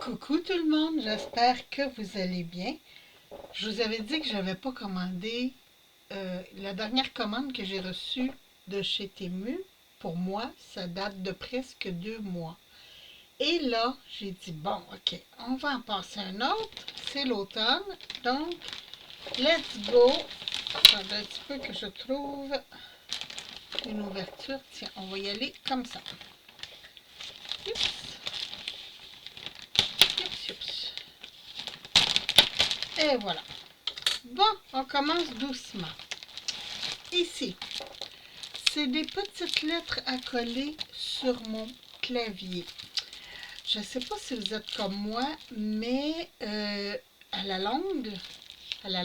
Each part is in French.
Coucou tout le monde, j'espère que vous allez bien. Je vous avais dit que je n'avais pas commandé la dernière commande que j'ai reçue de chez Temu. Pour moi, ça date de presque 2 mois. Et là, j'ai dit, bon, ok, on va en passer un autre. C'est l'automne, donc let's go. Attendez un petit peu que je trouve une ouverture. Tiens, on va y aller comme ça. Oups, oups, oups. Et voilà. Bon, on commence doucement. Ici, c'est des petites lettres à coller sur mon clavier. Je ne sais pas si vous êtes comme moi, mais à la longue, à la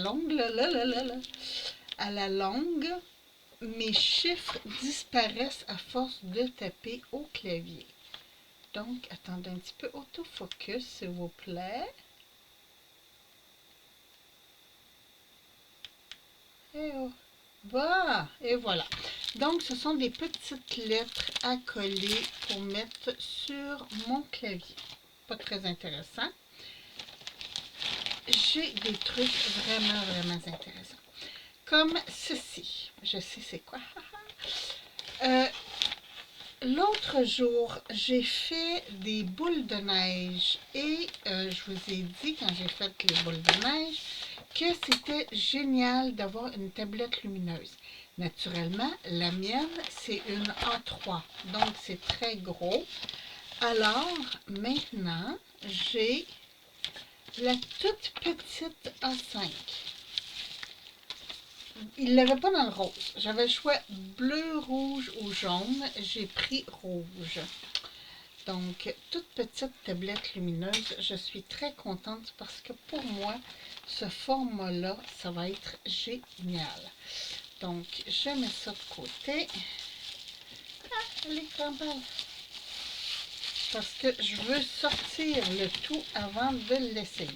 longue, mes chiffres disparaissent à force de taper au clavier. Donc, attendez un petit peu, autofocus, s'il vous plaît. Et oh. Bah, et voilà. Donc, ce sont des petites lettres à coller pour mettre sur mon clavier. Pas très intéressant. J'ai des trucs vraiment intéressants. Comme ceci. Je sais c'est quoi. L'autre jour, j'ai fait des boules de neige et je vous ai dit quand j'ai fait les boules de neige que c'était génial d'avoir une tablette lumineuse. Naturellement, la mienne, c'est une A3, donc c'est très gros. Alors, maintenant, j'ai la toute petite A5. Il ne l'avait pas dans le rose. J'avais le choix bleu, rouge ou jaune. J'ai pris rouge. Donc, toute petite tablette lumineuse, je suis très contente parce que pour moi, ce format-là, ça va être génial. Donc, je mets ça de côté. Ah, elle est quand même. Parce que je veux sortir le tout avant de l'essayer.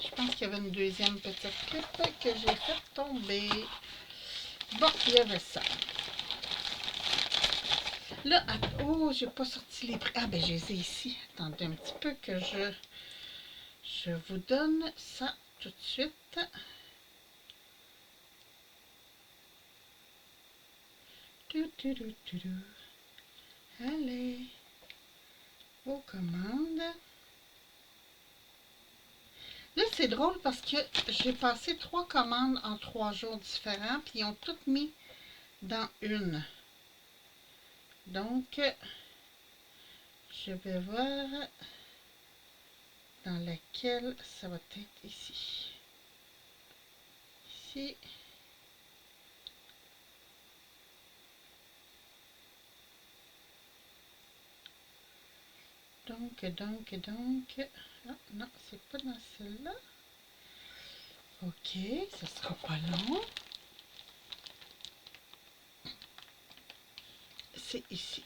Je pense qu'il y avait une deuxième petite clip que j'ai fait tomber. Bon, il y avait ça. Là, oh, j'ai pas sorti les prix. Ah, ben, je les ai ici. Attendez un petit peu que je vous donne ça tout de suite. Allez, vos commandes. Là, c'est drôle parce que j'ai passé 3 commandes en 3 jours différents, puis ils ont toutes mis dans une. Donc, je vais voir dans laquelle ça va être ici. Ici. Donc. Ah, non, c'est pas dans celle-là. Ok, ça sera pas long. C'est ici.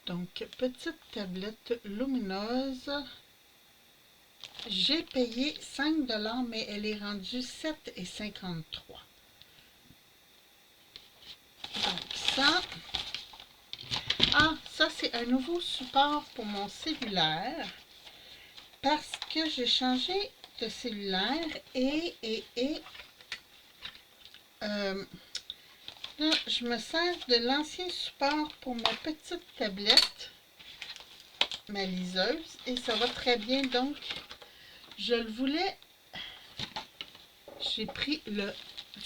Donc, petite tablette lumineuse. J'ai payé 5 $, mais elle est rendue 7,53 $. Donc, ça. Ah, ça, c'est un nouveau support pour mon cellulaire. Parce que j'ai changé de cellulaire et là, je me sers de l'ancien support pour ma petite tablette, ma liseuse, et ça va très bien. Donc, je le voulais, j'ai pris le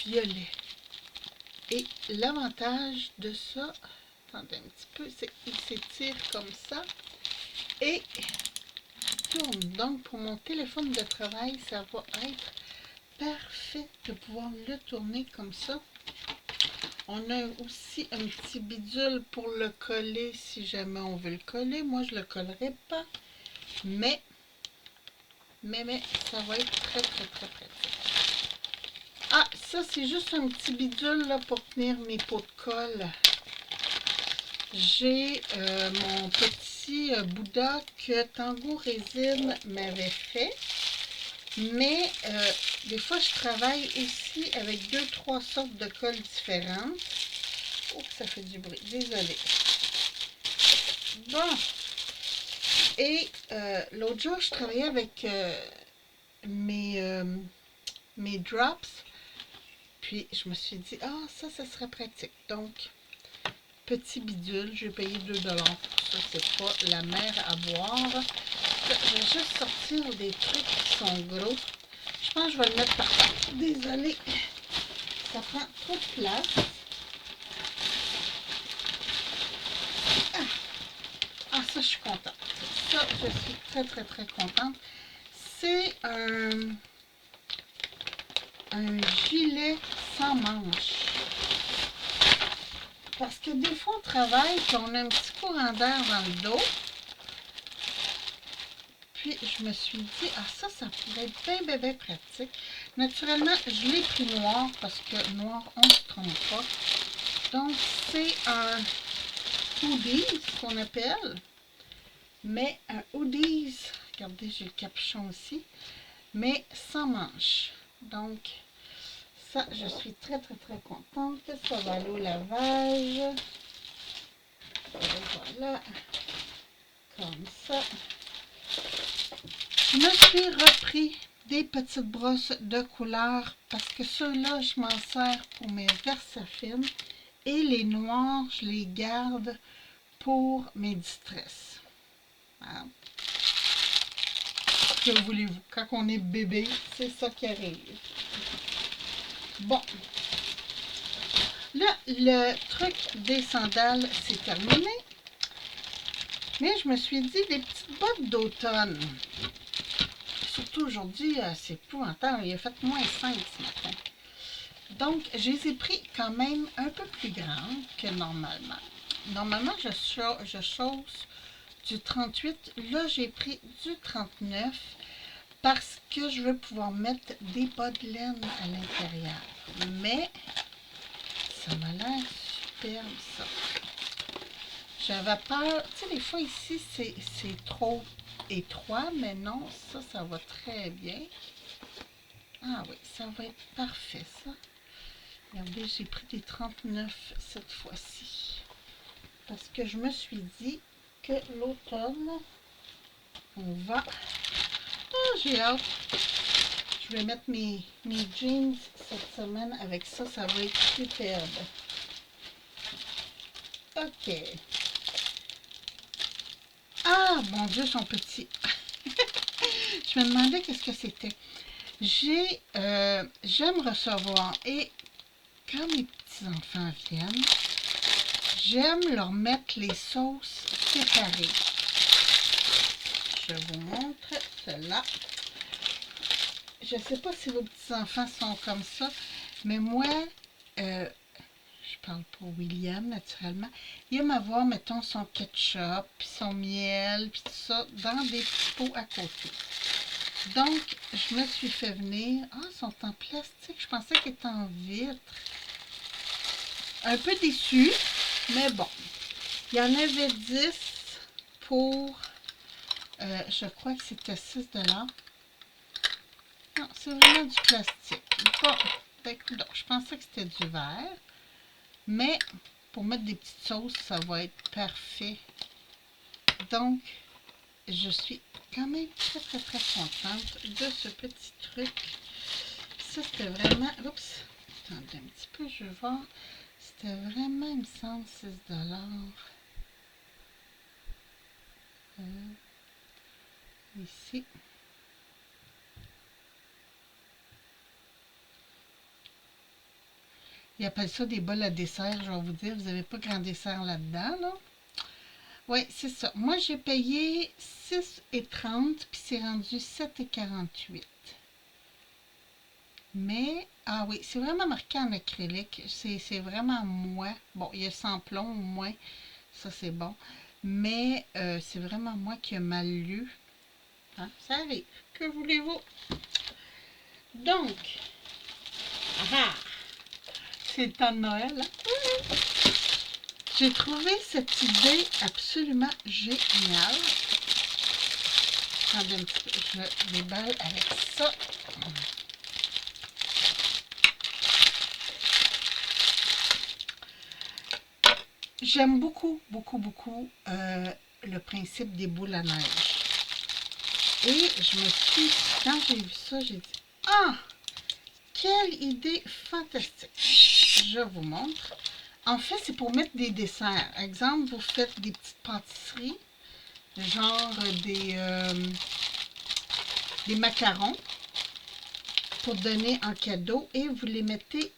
violet. Et l'avantage de ça, attendez un petit peu, c'est qu'il s'étire comme ça et tourne. Donc, pour mon téléphone de travail, ça va être parfait de pouvoir le tourner comme ça. On a aussi un petit bidule pour le coller si jamais on veut le coller. Moi, je ne le collerai pas, mais ça va être très pratique. Ah, ça, c'est juste un petit bidule là, pour tenir mes pots de colle. J'ai mon petit Bouddha que Tango Résine m'avait fait. Mais des fois, je travaille aussi avec 2-3 sortes de colle différentes. Oh, ça fait du bruit. Désolée. Bon. Et l'autre jour, je travaillais avec mes drops. Puis, je me suis dit, ah, ça serait pratique. Donc, petit bidule, j'ai payé 2 $ pour ça. C'est pas la mer à boire. Là, je vais juste sortir des trucs qui sont gros. Je pense que je vais le mettre par terre. Désolée. Ça prend trop de place. Ah, ça, je suis contente. Ça, je suis très, très, très contente. C'est un gilet sans manches. Parce que des fois, on travaille et on a un petit courant d'air dans le dos. Puis, je me suis dit, ah ça pourrait être bien, bien pratique. Naturellement, je l'ai pris noir parce que noir, on ne se trompe pas. Donc, c'est un hoodies qu'on appelle. Mais un hoodies, regardez, j'ai le capuchon aussi, mais sans manches. Donc, ça, je suis très, très, très contente. Ça va aller au lavage. Et voilà, comme ça. Je me suis repris des petites brosses de couleur parce que ceux-là, je m'en sers pour mes Versafine. Et les noirs, je les garde pour mes distresses. Hein? Que voulez-vous? Quand on est bébé, c'est ça qui arrive. Bon. Là, le truc des sandales, c'est terminé. Mais je me suis dit, des petites bottes d'automne. Surtout aujourd'hui, c'est épouvantable. Il a fait moins 5 ce matin. Donc, je les ai pris quand même un peu plus grandes que normalement. Normalement, je chausse du 38. Là, j'ai pris du 39 parce que je veux pouvoir mettre des bas de laine à l'intérieur. Mais, ça m'a l'air superbe, ça. J'avais peur, tu sais, des fois ici, c'est trop étroit, mais non, ça va très bien. Ah oui, ça va être parfait, ça. Regardez, j'ai pris des 39 cette fois-ci. Parce que je me suis dit que l'automne, on va... Oh, j'ai hâte. Je vais mettre mes jeans cette semaine avec ça. Ça va être superbe. OK. Ah, mon Dieu, son petit. Je me demandais qu'est-ce que c'était. J'aime recevoir et quand mes petits-enfants viennent, j'aime leur mettre les sauces séparées. Je vous montre cela. Je ne sais pas si vos petits-enfants sont comme ça, mais moi, je parle pour William, naturellement, il aime avoir, mettons, son ketchup, puis son miel, puis tout ça, dans des petits pots à côté. Donc, je me suis fait venir... Ah, ils sont en plastique. Je pensais qu'ils étaient en vitre. Un peu déçue, mais bon. Il y en avait 10 pour... je crois que c'était 6 $. Non, c'est vraiment du plastique. Bon, donc, je pensais que c'était du verre. Mais, pour mettre des petites sauces, ça va être parfait. Donc, je suis quand même très, très, très contente de ce petit truc. Ça, c'était vraiment... Oups! Attendez un petit peu, je vais voir. C'était vraiment, il me semble, 6 $. Ici. Ils appellent ça des bols à dessert, je vais vous dire. Vous n'avez pas grand dessert là-dedans, là? Oui, c'est ça. Moi, j'ai payé 6,30 puis c'est rendu 7,48. Mais, ah oui, c'est vraiment marqué en acrylique. C'est vraiment moi. Bon, il y a sans plomb au moins. Ça, c'est bon. Mais c'est vraiment moi qui ai mal lu. Hein? Ça arrive. Que voulez-vous? Donc, c'est le temps de Noël. Hein? J'ai trouvé cette idée absolument géniale. Attendez un petit peu, je déballe avec ça. J'aime beaucoup, beaucoup, beaucoup le principe des boules à neige. Et je me suis, quand j'ai vu ça, j'ai dit, ah, quelle idée fantastique. Je vous montre. En fait, c'est pour mettre des desserts. Exemple, vous faites des petites pâtisseries, genre des macarons pour donner en cadeau et vous les mettez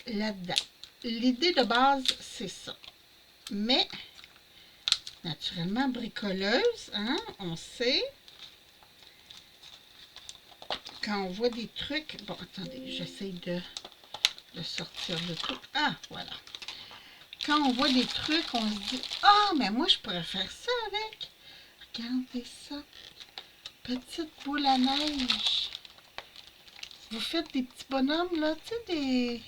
là-dedans. L'idée de base, c'est ça. Mais, naturellement, bricoleuse, hein, on sait. Quand on voit des trucs... Bon, attendez, j'essaie de sortir le tout. Ah, voilà. Quand on voit des trucs, on se dit, ah, mais moi, je pourrais faire ça avec. Regardez ça. Petite boule à neige. Vous faites des petits bonhommes, là, tu sais,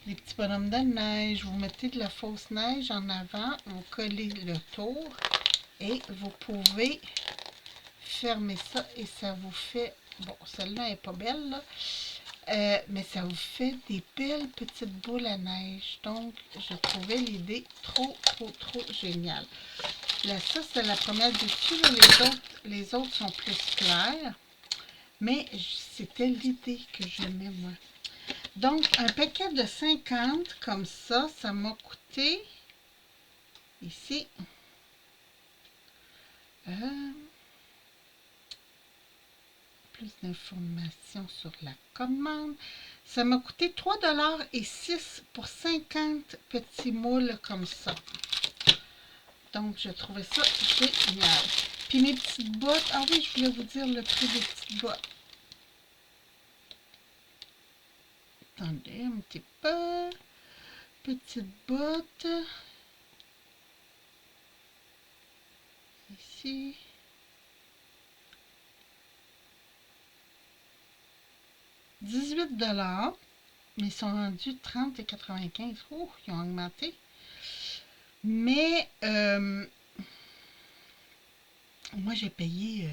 des petits bonhommes de neige. Vous mettez de la fausse neige en avant, vous collez le tour et vous pouvez fermer ça et ça vous fait... Bon, celle-là n'est pas belle, là. Mais ça vous fait des belles petites boules à neige. Donc, je trouvais l'idée trop, trop, trop géniale. Là, ça, c'est la première dessus. Là, les autres sont plus clairs. Mais c'était l'idée que j'aimais, moi. Donc, un paquet de 50 comme ça m'a coûté, ici, plus d'informations sur la commande. Ça m'a coûté 3,06 $ pour 50 petits moules comme ça. Donc, je trouvais ça génial. Puis mes petites bottes, ah oui, je voulais vous dire le prix des petites bottes. Attendez un petit peu. Petites bottes. Ici. $18, mais ils sont rendus 30 et 95. Oh, ils ont augmenté. Mais moi, j'ai payé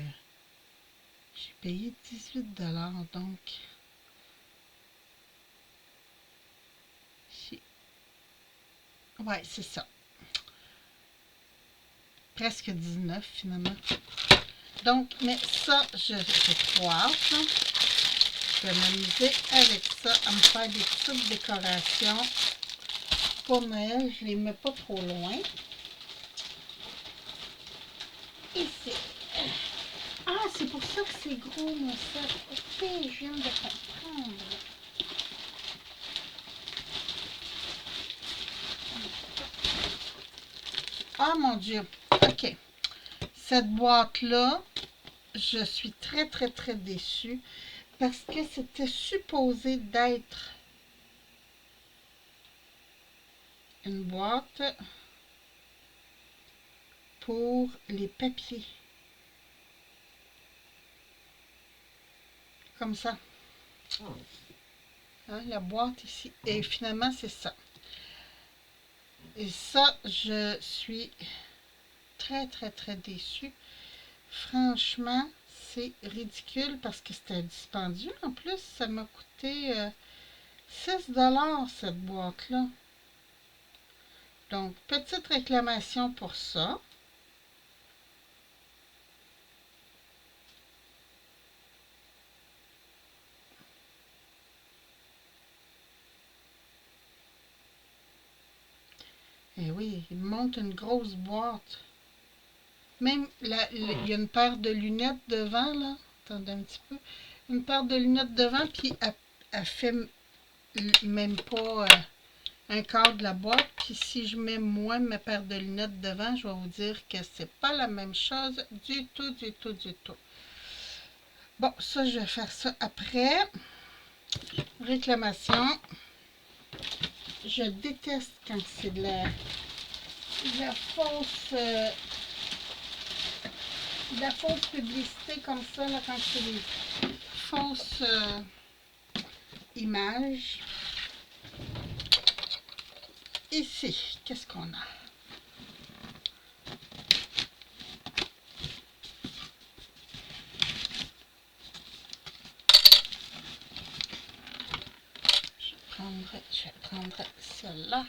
18 $. Donc, ouais, c'est ça. Presque 19 finalement. Donc, mais ça, je crois. Je vais m'amuser avec ça, à me faire des petites décorations. Pour Noël, je ne les mets pas trop loin. Ici. Ah, c'est pour ça que c'est gros, mon sac. Ok, je viens de comprendre. Ah, mon Dieu. Ok. Cette boîte-là, je suis très, très, très déçue parce que c'était supposé d'être une boîte pour les papiers. Comme ça. Hein, la boîte ici. Et finalement, c'est ça. Et ça, je suis très, très, très déçue. Franchement, c'est ridicule parce que c'était dispendieux. En plus, ça m'a coûté 6 $ cette boîte-là. Donc, petite réclamation pour ça. Et oui, il monte une grosse boîte. Même, il y a une paire de lunettes devant, là. Attendez un petit peu. Une paire de lunettes devant, puis elle fait même pas un quart de la boîte. Puis si je mets moi ma paire de lunettes devant, je vais vous dire que c'est pas la même chose du tout, du tout, du tout. Bon, ça, je vais faire ça après. Réclamation. Je déteste quand c'est de la fausse... de la fausse publicité comme ça, là, quand c'est des fausses images. Ici, qu'est-ce qu'on a? Je vais prendre celle-là.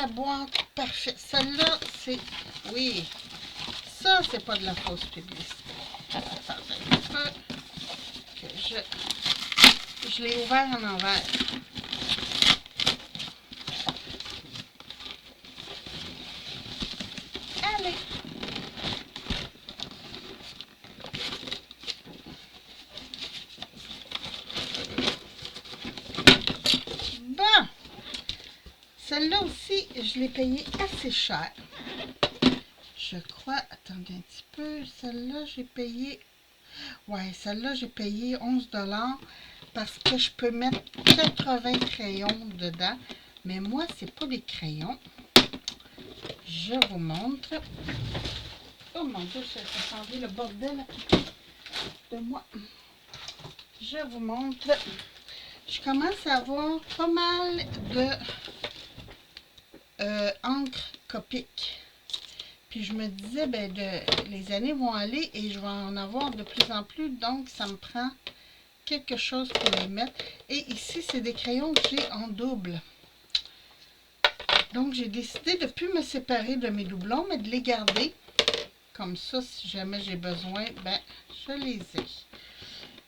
boîte parfaite. Celle-là, c'est... Oui, ça, c'est pas de la fausse publicité. Attendez un peu que je l'ai ouvert en envers. Allez! Bon! Celle-là aussi, je l'ai payée assez cher. Je crois, attendez un petit peu, celle-là, j'ai payé... Ouais, celle-là, j'ai payé 11 $ parce que je peux mettre 80 crayons dedans. Mais moi, c'est pas des crayons. Je vous montre. Oh mon Dieu, ça fait le bordel de moi. Je vous montre. Je commence à avoir pas mal de encre Copic. Puis je me disais, ben les années vont aller et je vais en avoir de plus en plus. Donc, ça me prend quelque chose pour les mettre. Et ici, c'est des crayons que j'ai en double. Donc, j'ai décidé de ne plus me séparer de mes doublons, mais de les garder. Comme ça, si jamais j'ai besoin, ben, je les ai.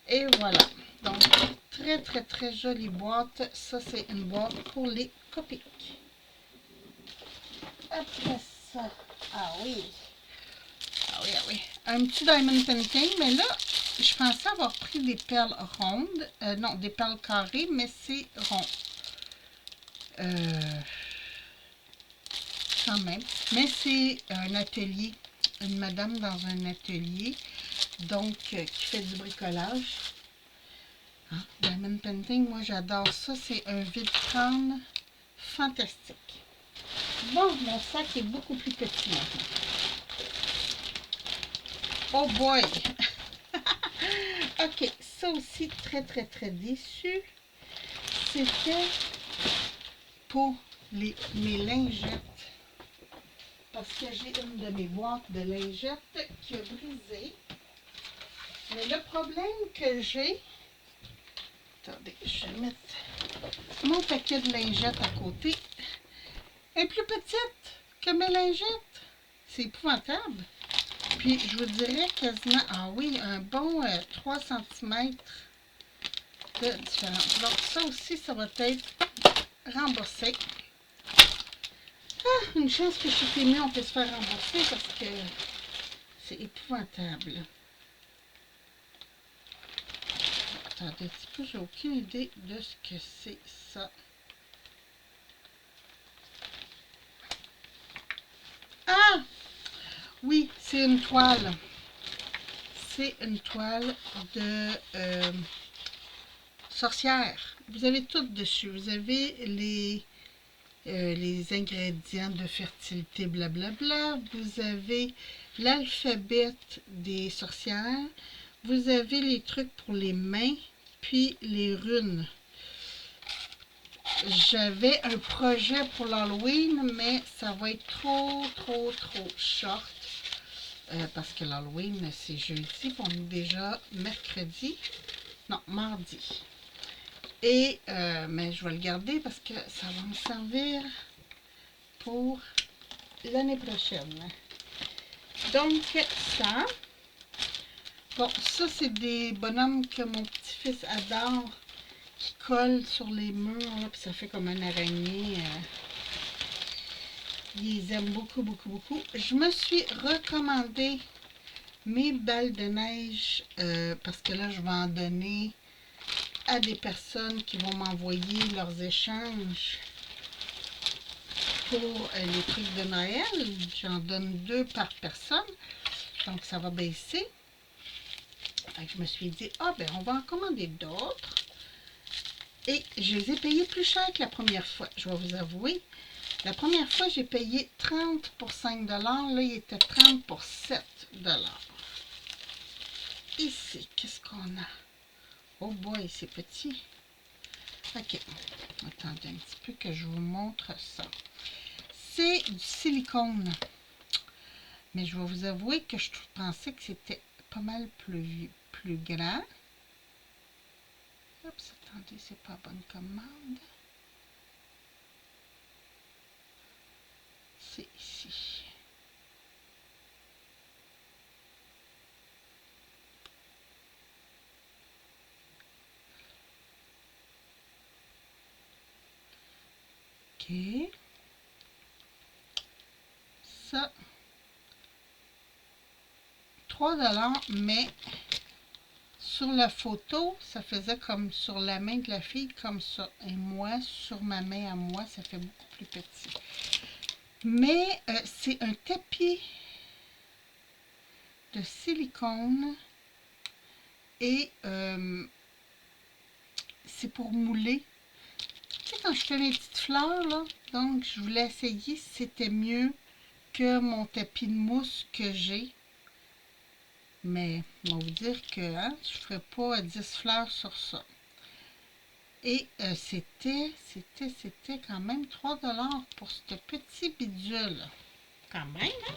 Et voilà. Donc, très, très, très jolie boîte. Ça, c'est une boîte pour les Copic. Après ça, ah oui. Ah oui, ah oui. Un petit diamond painting, mais là, je pensais avoir pris des perles rondes. Non, des perles carrées, mais c'est rond. Quand même. Mais c'est un atelier. Une madame dans un atelier. Donc, qui fait du bricolage. Hein? Diamond painting, moi j'adore ça. C'est un vide-crâne fantastique. Bon, mon sac est beaucoup plus petit maintenant. Oh boy! Ok, ça aussi, très, très, très déçu. C'était pour mes lingettes. Parce que j'ai une de mes boîtes de lingettes qui a brisé. Mais le problème que j'ai... Attendez, je vais mettre mon paquet de lingettes à côté. Elle est plus petite que mes lingettes. C'est épouvantable. Puis, je vous dirais quasiment... Ah oui, un bon 3 cm de différence. Donc, ça aussi, ça va être remboursé. Ah, une chance que chez Temu, on peut se faire rembourser parce que c'est épouvantable. Attendez un petit peu, j'ai aucune idée de ce que c'est ça. Ah! Oui, c'est une toile. C'est une toile de sorcière. Vous avez tout dessus. Vous avez les ingrédients de fertilité, blablabla. Vous avez l'alphabet des sorcières. Vous avez les trucs pour les mains, puis les runes. J'avais un projet pour l'Halloween, mais ça va être trop short. Parce que l'Halloween, c'est jeudi, on est déjà mercredi. Non, mardi. Et, mais je vais le garder parce que ça va me servir pour l'année prochaine. Donc, ça. Bon, ça, c'est des bonhommes que mon petit-fils adore, qui collent sur les murs, là, puis ça fait comme un araignée. Ils aiment beaucoup, beaucoup, beaucoup. Je me suis recommandé mes balles de neige parce que là, je vais en donner à des personnes qui vont m'envoyer leurs échanges pour les trucs de Noël. J'en donne 2 par personne, donc ça va baisser. Je me suis dit, ah ben on va en commander d'autres. Et je les ai payés plus cher que la première fois, je vais vous avouer. La première fois, j'ai payé 30 pour 5 $. Là, il était 30 pour 7 $. Ici, qu'est-ce qu'on a? Oh boy, c'est petit. Ok, attendez un petit peu que je vous montre ça. C'est du silicone. Mais je vais vous avouer que je pensais que c'était pas mal plus grand. Oups, attendez, c'est pas bonne commande. c'est ici. OK. Ça, 3 $, mais sur la photo, ça faisait comme sur la main de la fille, comme ça. Et moi, sur ma main à moi, ça fait beaucoup plus petit. Mais c'est un tapis de silicone et c'est pour mouler. Tu sais, quand je fais mes petites fleurs, là, donc je voulais essayer si c'était mieux que mon tapis de mousse que j'ai. Mais on va vous dire que hein, je ne ferai pas 10 fleurs sur ça. Et c'était quand même 3 $ pour ce petit bidule. Quand même, hein?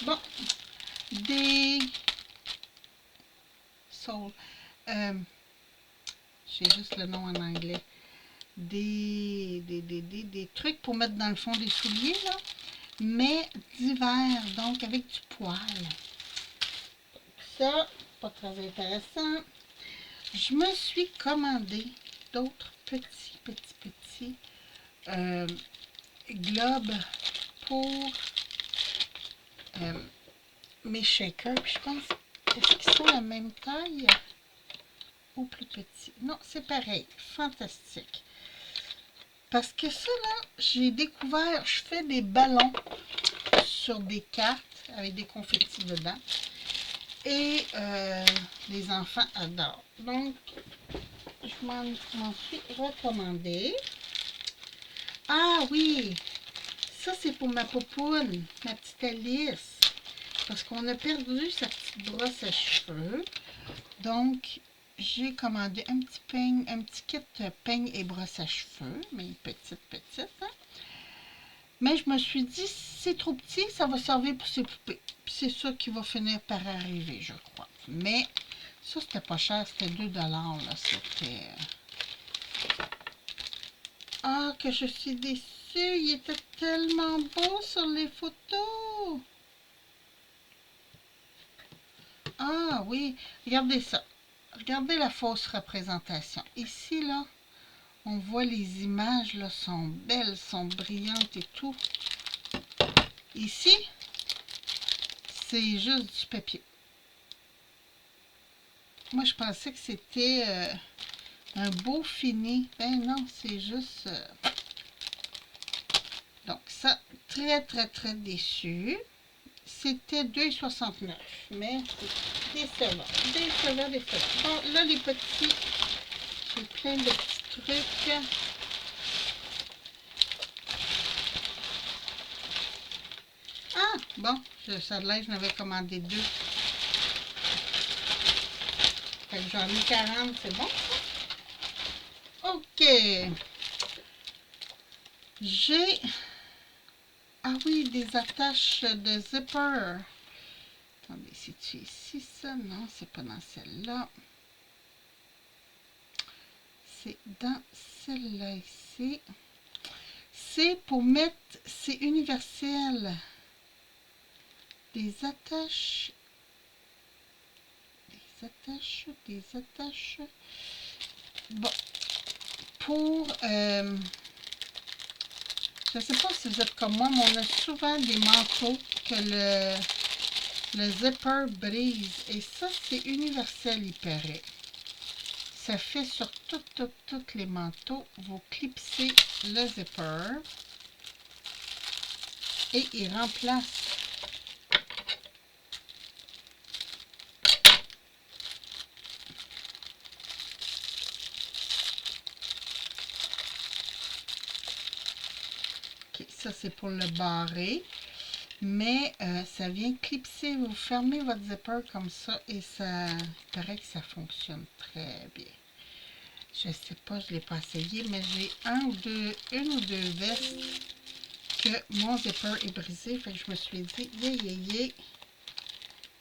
Bon, des soul. J'ai juste le nom en anglais. Des trucs pour mettre dans le fond des souliers, là. Mais d'hiver, donc avec du poil. Ça, pas très intéressant. Je me suis commandé d'autres petits globes pour mes shakers. Puis je pense, est-ce qu'ils sont la même taille ou plus petits? Non, c'est pareil. Fantastique. Parce que ça, là, j'ai découvert, je fais des ballons sur des cartes avec des confettis dedans. Et les enfants adorent. Donc, je m'en suis recommandé. Ah oui, ça c'est pour ma popoune, ma petite Alice. Parce qu'on a perdu sa petite brosse à cheveux. Donc, j'ai commandé un petit kit peigne et brosse à cheveux. Mais petite, hein. Mais je me suis dit, si c'est trop petit, ça va servir pour ces poupées. Puis c'est ça qui va finir par arriver, je crois. Mais ça, c'était pas cher, c'était 2 $. Là, c'était... Ah, que je suis déçue. Il était tellement beau sur les photos. Ah oui, regardez ça. Regardez la fausse représentation. Ici, là, on voit les images, là, sont belles, sont brillantes et tout. Ici, c'est juste du papier. Moi, je pensais que c'était un beau fini. Ben non, c'est juste... Donc ça, très déçu. C'était 2,69. Mais décevant. Bon, là, les petits, j'ai plein de petits trucs. Ah, bon, ça de là, je n'avais commandé 2. Fait que j'en ai 40, c'est bon, ça? OK. J'ai... Ah oui, des attaches de zipper. Attendez, c'est-tu ici, ça? Non, c'est pas dans celle-là. C'est dans celle-là, ici. C'est pour mettre... C'est universel. Des attaches... Des attaches... Bon. Pour... je ne sais pas si vous êtes comme moi, mais on a souvent des manteaux que le zipper brise. Et ça, c'est universel, il paraît. Ça fait sur tous les manteaux. Vous clipsez le zipper et il remplace. OK, ça c'est pour le barrer. Mais ça vient clipser. Vous fermez votre zipper comme ça et ça paraît que ça fonctionne très bien. Je sais pas, je ne l'ai pas essayé, mais j'ai une ou deux vestes que mon zipper est brisé. Fait que je me suis dit, yeah,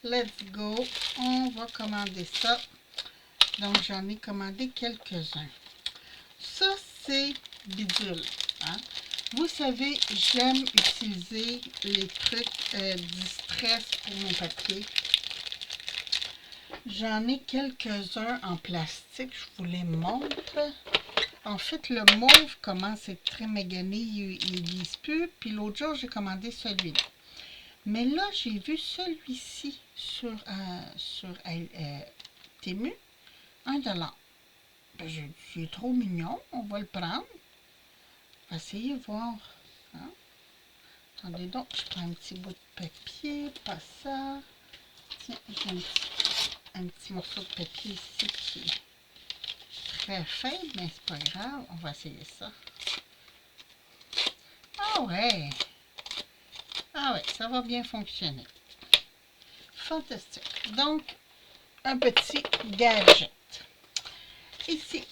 let's go. On va commander ça. Donc, j'en ai commandé quelques-uns. Ça, c'est bidule. Hein? Vous savez, j'aime utiliser les trucs distress pour mon papier. J'en ai quelques-uns en plastique, je vous les montre. En fait, le mauve commence à être très magané, il ne lisse plus. Puis l'autre jour, j'ai commandé celui-là. Mais là, j'ai vu celui-ci sur Temu, 1$. Ben, il est trop mignon, on va le prendre. On va essayer de voir. Hein? Attendez donc, je prends un petit bout de papier, pas ça. Tiens, j'ai un petit morceau de papier ici qui est très faible, mais c'est pas grave, on va essayer ça. Ah ouais! Ah ouais, ça va bien fonctionner. Fantastique. Donc, un petit gadget. Ici,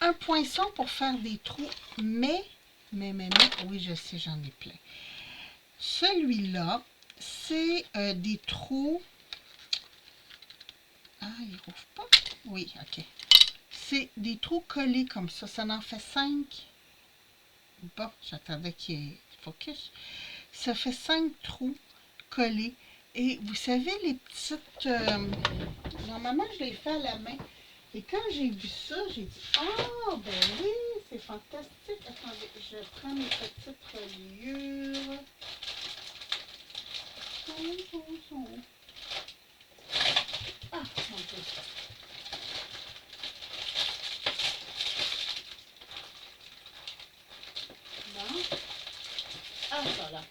un poinçon pour faire des trous, mais, oui, je sais, j'en ai plein. Celui-là, c'est des trous. Ah, il rouvre pas? Oui, ok. C'est des trous collés comme ça. Ça en fait 5. Bon, j'attendais qu'il focus. Ça fait 5 trous collés. Et vous savez, les petites... normalement, je les fais à la main. Et quand j'ai vu ça, j'ai dit, ah, ben oui, c'est fantastique. Attendez, je prends mes petites reliures. Ah, mon Dieu. Bon. Ah, voilà.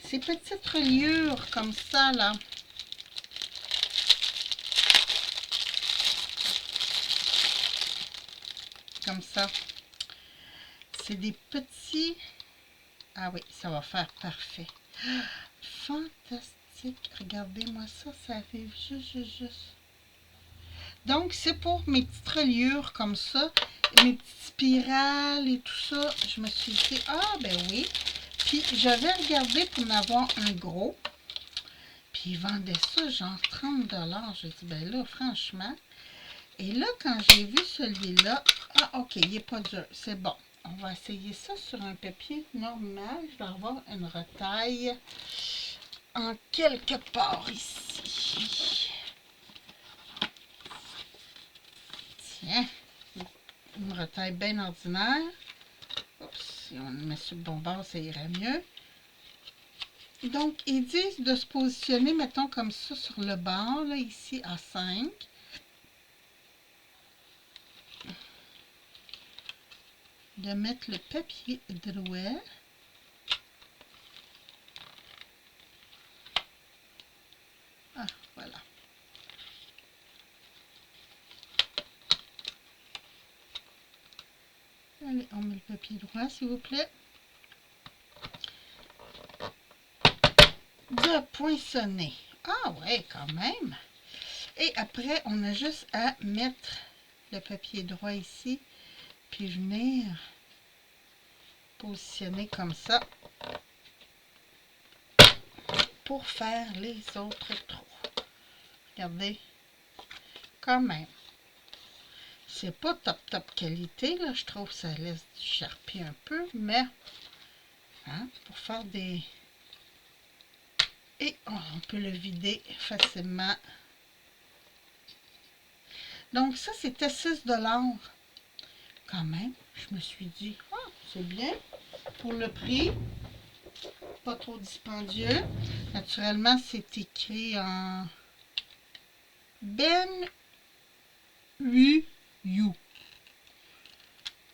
Ces petites reliures comme ça, là. Comme ça. C'est des petits... Ah oui, ça va faire parfait. Fantastique. Regardez-moi ça, ça arrive juste. Donc, c'est pour mes petites reliures comme ça, mes petites spirales et tout ça. Je me suis dit, ah ben oui. Puis, j'avais regardé pour en avoir un gros. Puis, ils vendaient ça genre 30$. J'ai dit, ben là, franchement. Et là, quand j'ai vu celui-là, ah ok, il n'est pas dur, c'est bon. On va essayer ça sur un papier normal. Je vais avoir une retaille en quelque part ici. Tiens, une retaille bien ordinaire. Oups, si on le met sur le bon bord, ça irait mieux. Donc, ils disent de se positionner, mettons, comme ça sur le bord, là, ici, à 5. De mettre le papier drouet. Ah, voilà. Allez, on met le papier droit, s'il vous plaît. De poinçonner. Ah ouais, quand même. Et après, on a juste à mettre le papier droit ici, puis venir positionner comme ça pour faire les autres trous. Regardez, quand même. C'est pas top qualité, là, je trouve que ça laisse du charpie un peu, mais hein, pour faire des... Et on peut le vider facilement. Donc ça, c'était 6$. Quand même, je me suis dit, ah, c'est bien pour le prix. Pas trop dispendieux. Naturellement, c'est écrit en Ben Yu Yu.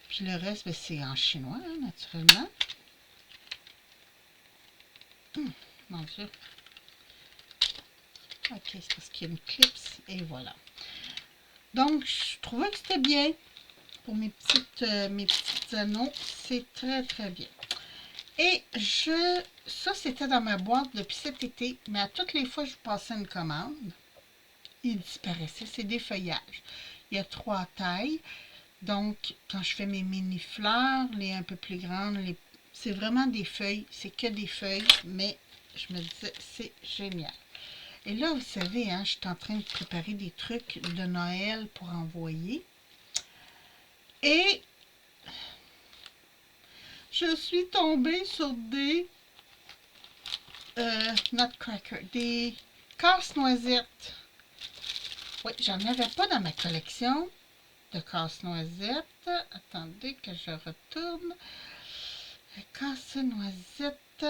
Puis le reste, ben, c'est en chinois, hein, naturellement. Mon Dieu. Ok, c'est parce qu'il y a une clips. Et voilà. Donc, je trouvais que c'était bien. Pour mes petits anneaux, c'est très bien. Et ça c'était dans ma boîte depuis cet été, mais à toutes les fois que je passais une commande, il disparaissait. C'est des feuillages. Il y a 3 tailles. Donc, quand je fais mes mini fleurs, les un peu plus grandes, c'est vraiment des feuilles. C'est que des feuilles, mais je me disais, c'est génial. Et là, vous savez, hein, je suis en train de préparer des trucs de Noël pour envoyer. Et je suis tombée sur des nutcrackers, des casse-noisettes. Oui, j'en avais pas dans ma collection de casse-noisettes. Attendez que je retourne. Casse-noisettes,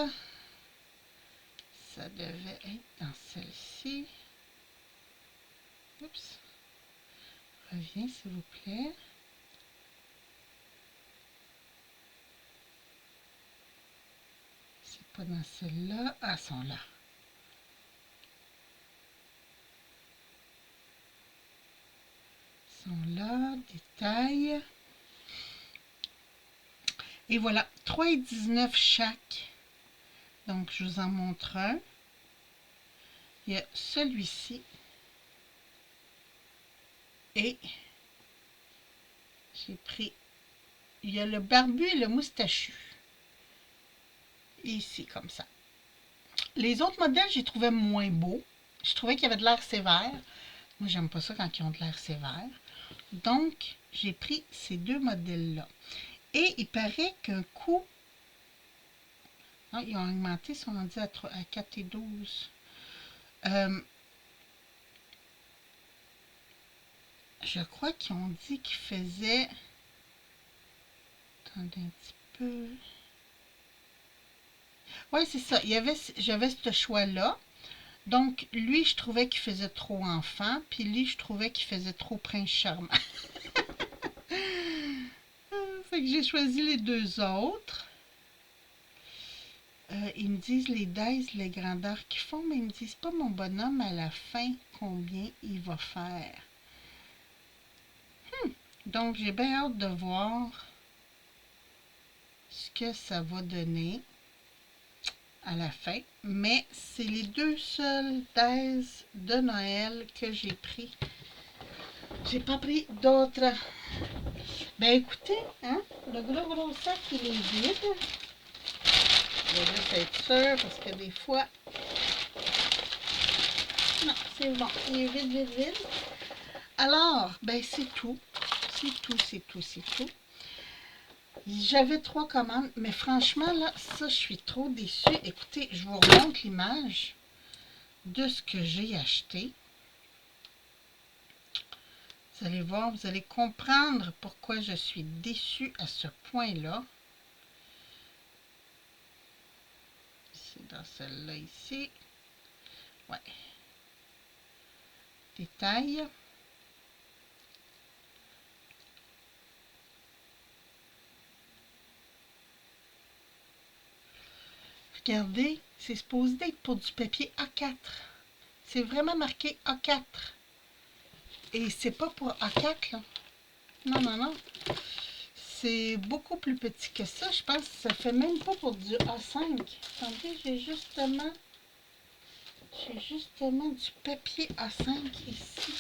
ça devait être dans celle-ci. Oups. Reviens, s'il vous plaît. C'est pas dans celle-là. Ah, elles sont là. Elles sont là. Détail. Et voilà, 3,19 chaque. Donc, je vous en montre un. Il y a celui-ci. Et j'ai pris... Il y a le barbu et le moustachu. Ici, comme ça. Les autres modèles, j'ai trouvé moins beaux. Je trouvais qu'il y avait de l'air sévère. Moi, j'aime pas ça quand ils ont de l'air sévère. Donc, j'ai pris ces deux modèles-là. Et il paraît qu'un coup... Ah, ils ont augmenté, ils sont rendus à 4,12. Je crois qu'ils ont dit qu'ils faisaient... Attendez un petit peu... Oui, c'est ça. J'avais ce choix-là. Donc, lui, je trouvais qu'il faisait trop enfant. Puis lui, je trouvais qu'il faisait trop prince charmant. Fait que j'ai choisi les deux autres. Ils me disent les dies, les grandeurs qu'ils font, mais ils me disent pas mon bonhomme à la fin combien il va faire. Donc, j'ai bien hâte de voir ce que ça va donner à la fin. Mais c'est les deux seuls dies de Noël que j'ai pris. J'ai pas pris d'autres. Ben écoutez, hein, le gros sac, il est vide. Je vais juste être sûre parce que des fois... Non, c'est bon. Il est vide. Alors, ben c'est tout. C'est tout. J'avais 3 commandes, mais franchement, là, ça, je suis trop déçue. Écoutez, je vous remontre l'image de ce que j'ai acheté. Vous allez voir, vous allez comprendre pourquoi je suis déçue à ce point-là. C'est dans celle-là ici. Ouais. Détail. Regardez, c'est supposé être pour du papier A4. C'est vraiment marqué A4. Et c'est pas pour A4, là. Non. C'est beaucoup plus petit que ça. Je pense que ça fait même pas pour du A5. Attendez, j'ai justement du papier A5 ici.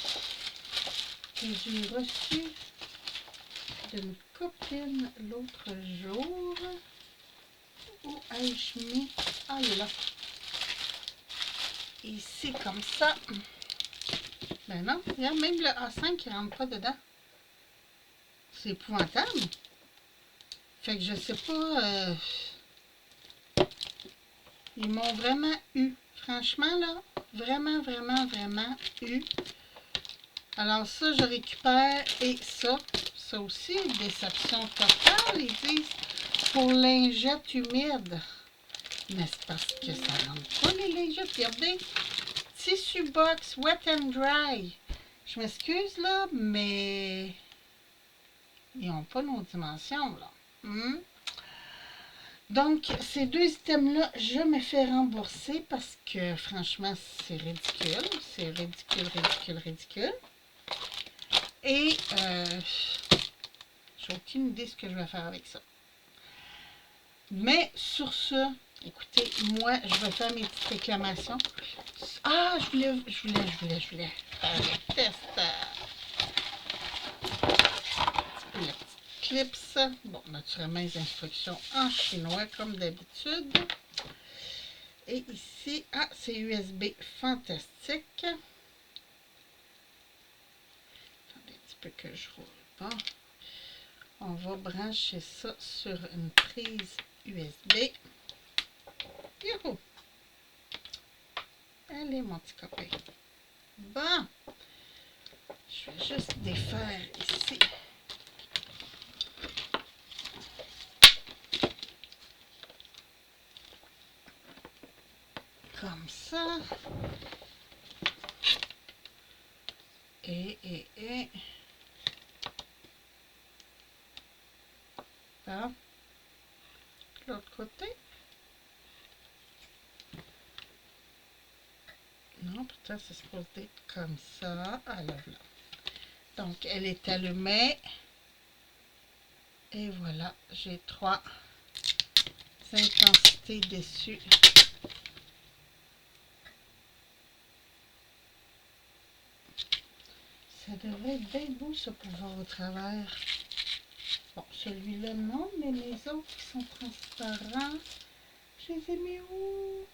Que j'ai reçu d'une copine l'autre jour. Où ai-je mis? Ah là. Ici, comme ça. Ben non, regarde, même le A5 qui rentre pas dedans. C'est épouvantable. Fait que je sais pas. Ils m'ont vraiment eu. Franchement, là, vraiment eu. Alors ça, je récupère. Et ça aussi, déception totale. Ils disent pour lingettes humides. Mais c'est parce que ça rentre pas les lingettes. Regardez. Tissu box wet and dry. Je m'excuse là, mais ils n'ont pas nos dimensions là. Donc, ces deux items-là, je me fais rembourser parce que, franchement, c'est ridicule. C'est ridicule. Et, j'ai aucune idée de ce que je vais faire avec ça. Mais, sur ce, écoutez, moi, je vais faire mes petites réclamations. Ah, je voulais faire le test. Le petit clips. Bon, naturellement, les instructions en chinois, comme d'habitude. Et ici, ah, c'est USB fantastique. Attendez un petit peu que je roule pas. On va brancher ça sur une prise USB. Youhou! Allez, mon petit copain. Bon, je vais juste défaire ici. Comme ça. Et. Bon. L'autre côté. Non, peut-être c'est supposé être comme ça. Alors là. Donc, elle est allumée. Et voilà, j'ai 3 intensités dessus. Ça devrait être bien beau, ça, pour voir au travers. Bon, celui-là, non, mais les autres qui sont transparents, je les ai mis où?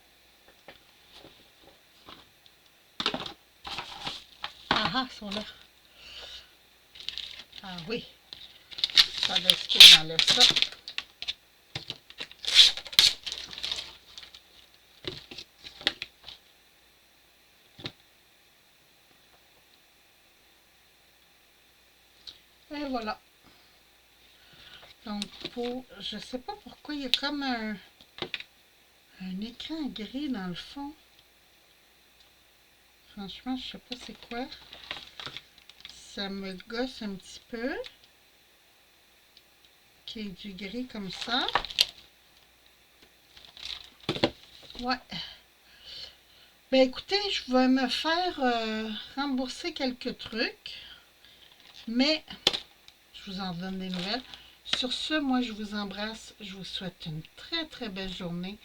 Ah ah, ils sont là. Ah oui. Ça va être que j'enlève ça. Et voilà. Donc, je sais pas pourquoi il y a comme un écran gris dans le fond. Franchement, je sais pas c'est quoi. Ça me gosse un petit peu. Qu'il y ait du gris comme ça. Ouais. Ben écoutez, je vais me faire rembourser quelques trucs. Mais je vous en donne des nouvelles. Sur ce, moi, je vous embrasse. Je vous souhaite une très, très belle journée.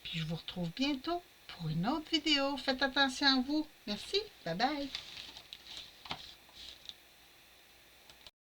Puis je vous retrouve bientôt pour une autre vidéo. Faites attention à vous. Merci. Bye bye.